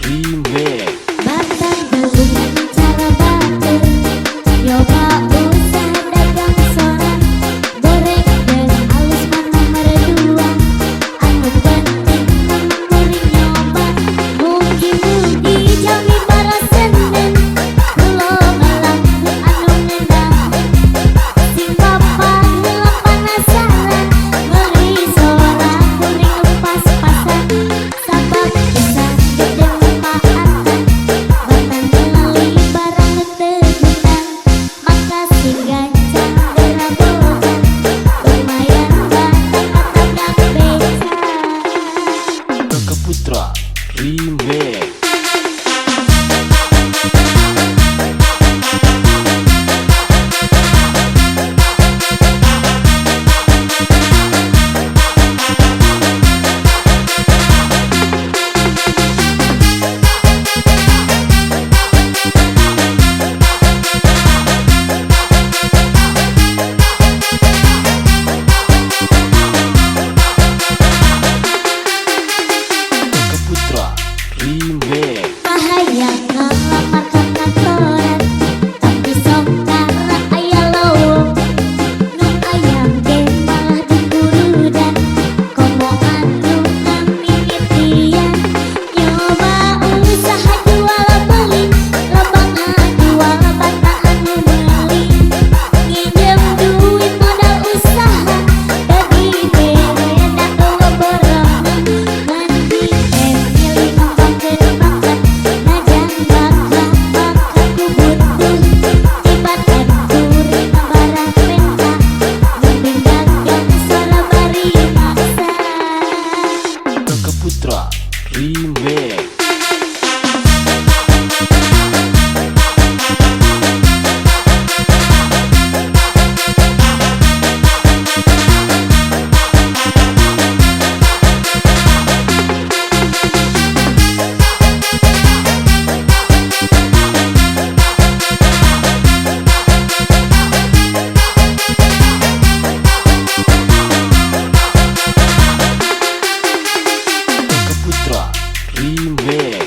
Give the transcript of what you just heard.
Remake. Batal belum cara batur, nyoba usaha dagang soran, goreng dan alus mana meredua, anu penting memuri nyoba, mugi-mugi jami para seneng, belum melampu anu ngenang, sing papa heula panasaran, meuli soran kuring pas-pasan, sabab bisa gede manfaatan, batang meuli barang tegunan, maka sing gancang gerabogan, lumayan batang katagang beca. Kakak Putra Remake. Kakak Putra Remake. Bahaya ngalamar ka kantoran, tapi sok karena aya lowong, nu ayam ge malah dikurudan, komo anu ngamimitian, nyoba usaha jual beli, lobang jual bata anu meuli, nginjem duit modal usaha, dadi beredak borongan, mandi milih ngembangkeun bakat, najan bakat ku butuh, tibatan kuring barang renta, mending dagang sola bari maksa. Kakak Putra Remake. Kakak Putra Remake.